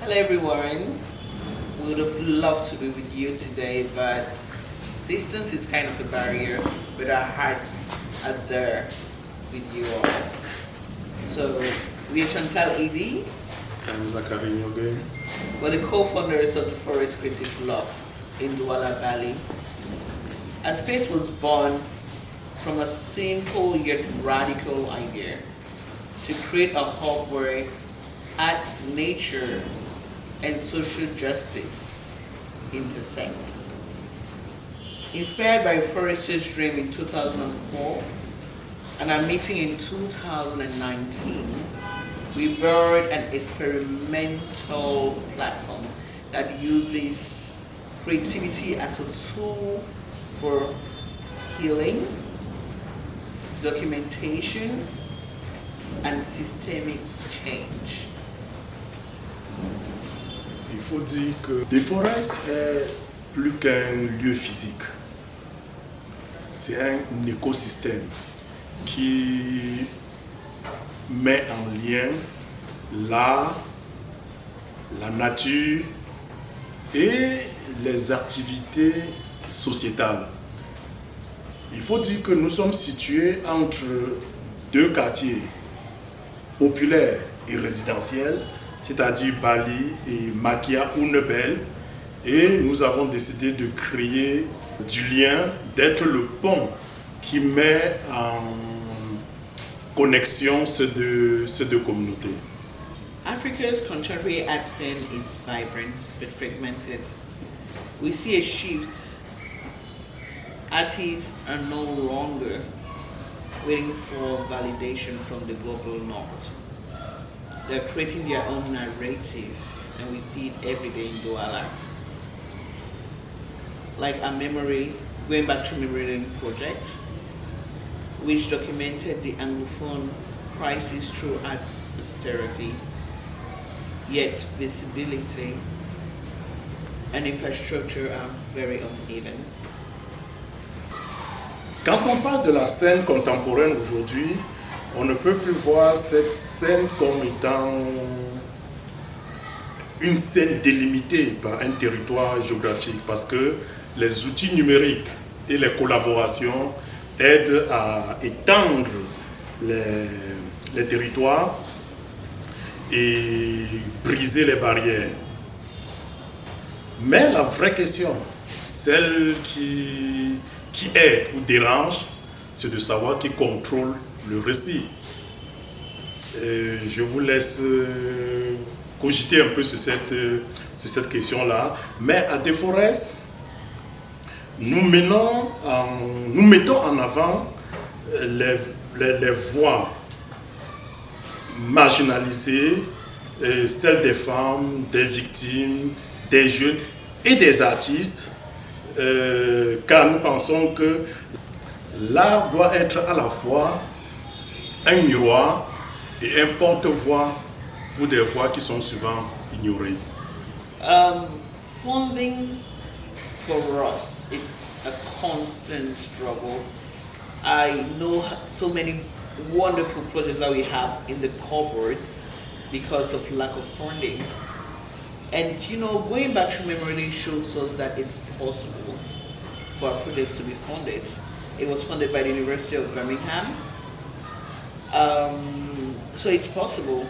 Hello everyone. We would have loved to be with you today, but distance is kind of a barrier, but our hearts are there with you all. So we are Chantal Edie. I'm Zachary Nyoge. We're the co-founders of the Forest Creative Loft in Douala Valley. Our space was born from a simple yet radical idea to create a hub where art, nature, and social justice intersect. Inspired by Forest's dream in 2004 and our meeting in 2019, we built an experimental platform that uses creativity as a tool for healing, documentation, and systemic change. Il faut dire que The Forest est plus qu'un lieu physique. C'est un écosystème qui met en lien l'art, la nature et les activités sociétales. Il faut dire que nous sommes situés entre deux quartiers populaires et résidentiels, c'est-à-dire Bali et Makia ou Nebel, et nous avons décidé de créer du lien, d'être le pont qui met en connexion ces deux communautés. Africa's contemporary art scene is vibrant but fragmented. We see a shift. Artists are no longer waiting for validation from the global north. They're creating their own narrative, and we see it every day in Douala. Like our memory, going back to Memory Lane project, which documented the Anglophone crisis through arts as therapy, yet visibility and infrastructure are very uneven. Quand on parle de la scène contemporaine aujourd'hui, on ne peut plus voir cette scène comme étant une scène délimitée par un territoire géographique, parce que les outils numériques et les collaborations aident à étendre les territoires et briser les barrières. Mais la vraie question, celle qui aide ou dérange, c'est de savoir qui contrôle le récit. Je vous laisse cogiter un peu sur cette question-là. Mais à The Forest, nous mettons en avant les voix marginalisées, celles des femmes, des victimes, des jeunes et des artistes, car nous pensons que l'art doit être à la fois un miroir et un porte-voix pour des voix qui sont souvent ignorées. Funding for us, it's a constant struggle. I know so many wonderful projects that we have in the cupboards because of lack of funding. And going back to Memory Lane shows us that it's possible for our projects to be funded. It was funded by the University of Birmingham. So it's possible,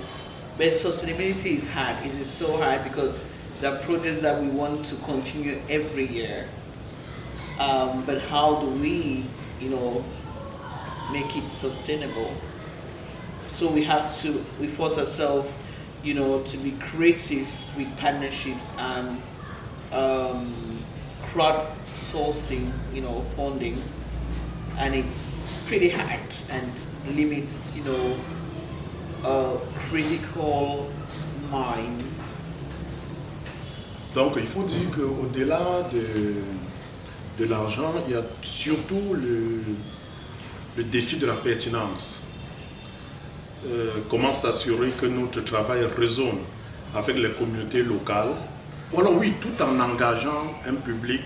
but sustainability is hard. It is so hard because there are projects that we want to continue every year. But how do we, make it sustainable? So we force ourselves, to be creative with partnerships and crowdsourcing, funding. And it's pretty hard and limits, critical minds. Donc il faut dire qu'au-delà de l'argent, il y a surtout le défi de la pertinence. Comment s'assurer que notre travail résonne avec les communautés locales. Voilà, oui, tout en engageant un public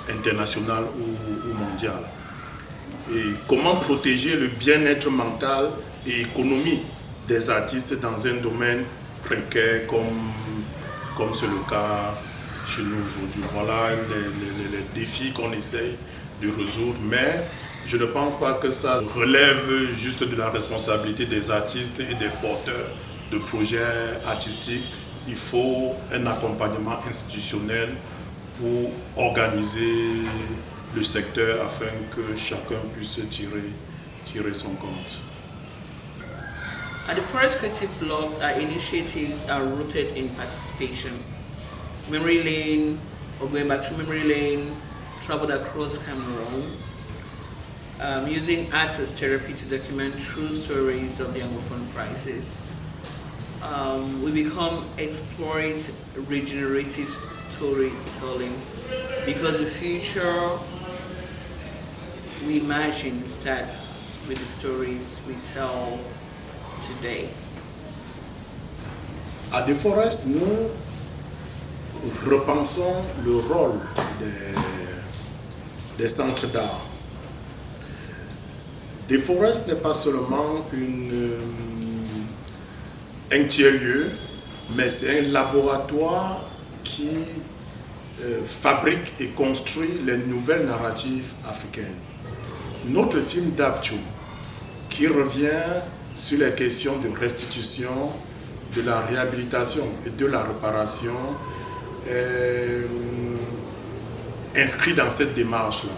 international ou mondial. Et comment protéger le bien-être mental et économique des artistes dans un domaine précaires comme c'est le cas chez nous aujourd'hui. Voilà les défis qu'on essaye de résoudre, mais je ne pense pas que ça relève juste de la responsabilité des artistes et des porteurs de projets artistiques. Il faut un accompagnement institutionnel pour organiser le secteur afin que chacun puisse tirer son compte. At the Forest Creative Loft, our initiatives are rooted in participation. Memory Lane, or going back to Memory Lane, traveled across Cameroon, using arts as therapy to document true stories of the Anglophone crisis. We become explorers regenerative storytelling because the future we imagine starts with the stories we tell today. À Deforest, nous repensons le rôle des centres d'art. Deforest n'est pas seulement un tiers-lieu, mais c'est un laboratoire qui fabrique et construit les nouvelles narratives africaines. Notre film d'Abtio, qui revient sur les questions de restitution, de la réhabilitation et de la réparation, inscrit dans cette démarche-là,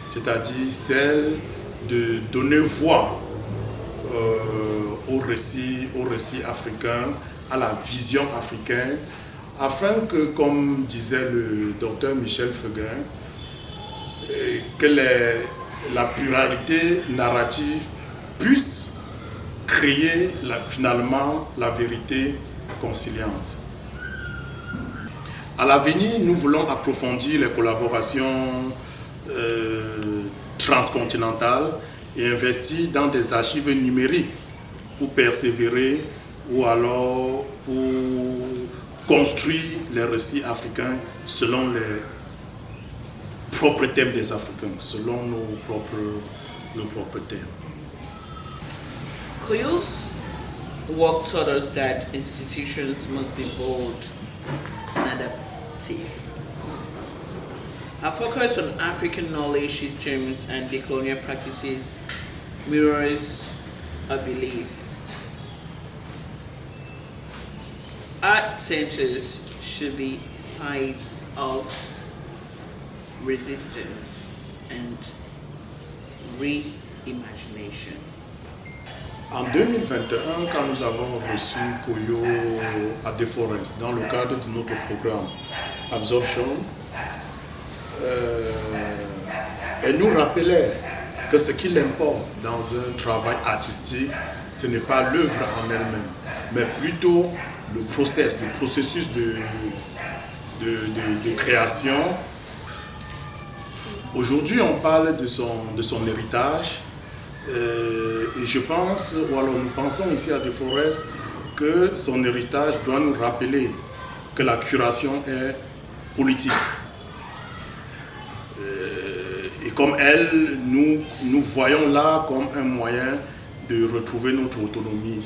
c'est-à-dire celle de donner voix au récit africain, à la vision africaine, afin que, comme disait le docteur Michel Fugain, que la pluralité narrative puisse créer finalement la vérité conciliante. À l'avenir, nous voulons approfondir les collaborations transcontinentales et investir dans des archives numériques pour persévérer ou alors pour construire les récits africains selon les propres thèmes des Africains, selon nos propres thèmes. Koyo's work taught us that institutions must be bold and adaptive. Our focus on African knowledge systems and decolonial practices mirrors our belief. Art centers should be sites of resistance and reimagination. En 2021, quand nous avons reçu Koyo à Deforest dans le cadre de notre programme Absorption, elle nous rappelait que ce qui l'importe dans un travail artistique, ce n'est pas l'œuvre en elle-même, mais plutôt le processus de création. Aujourd'hui, on parle de son héritage. Et je pense, ou alors nous pensons ici à Deforest, que son héritage doit nous rappeler que la curation est politique. Et comme elle, nous voyons là comme un moyen de retrouver notre autonomie,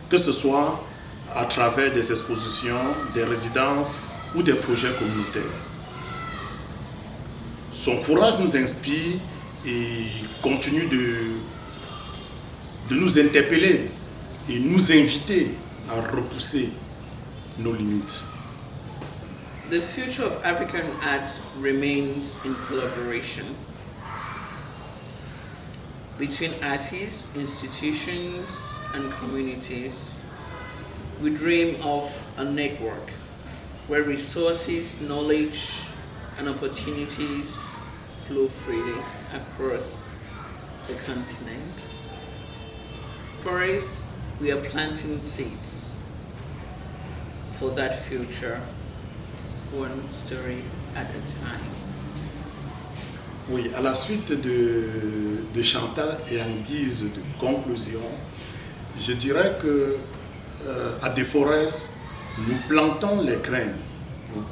que ce soit à travers des expositions, des résidences ou des projets communautaires. Son courage nous inspire et continue de nous interpeller et nous inviter à repousser nos limites. The future of African art remains in collaboration between artists, institutions, and communities. We dream of a network where resources, knowledge, and opportunities flow freely across the continent. First, we are planting seeds for that future, one story at a time. Oui, à la suite de Chantal et en guise de conclusion, je dirais que à Deforest, nous plantons les graines pour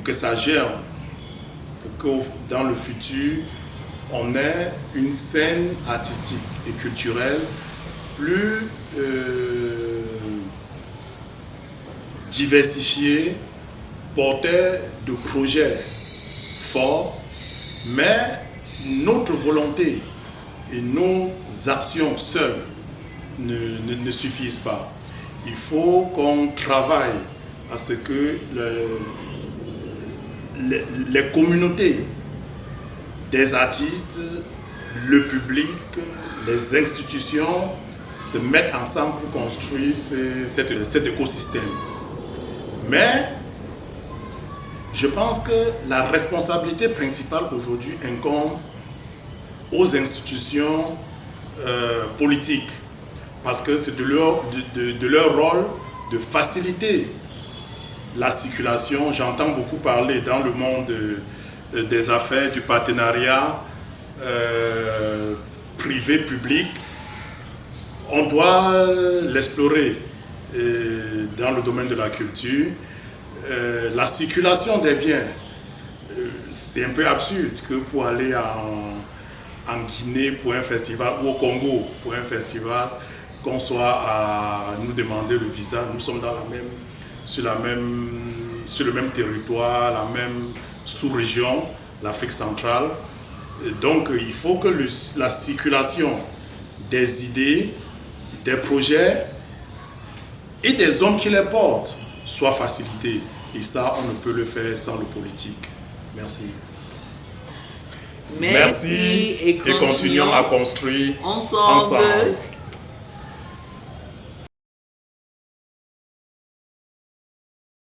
que ça germe, pour que dans le futur, on ait une scène artistique et culturelle plus diversifiés, porteurs de projets forts, mais notre volonté et nos actions seules ne suffisent pas. Il faut qu'on travaille à ce que les communautés des artistes, le public, les institutions se mettent ensemble pour construire cet écosystème. Mais je pense que la responsabilité principale aujourd'hui incombe aux institutions politiques, parce que c'est de leur rôle de faciliter la circulation. J'entends beaucoup parler dans le monde des affaires, du partenariat privé-public. On doit l'explorer dans le domaine de la culture. La circulation des biens, c'est un peu absurde que pour aller en Guinée pour un festival ou au Congo pour un festival, qu'on soit à nous demander le visa. Nous sommes sur le même territoire, la même sous-région, l'Afrique centrale. Et donc il faut que la circulation des idées, des projets et des hommes qui les portent soit facilitée. Et ça, on ne peut le faire sans le politique. Merci. Merci et continuons à construire ensemble.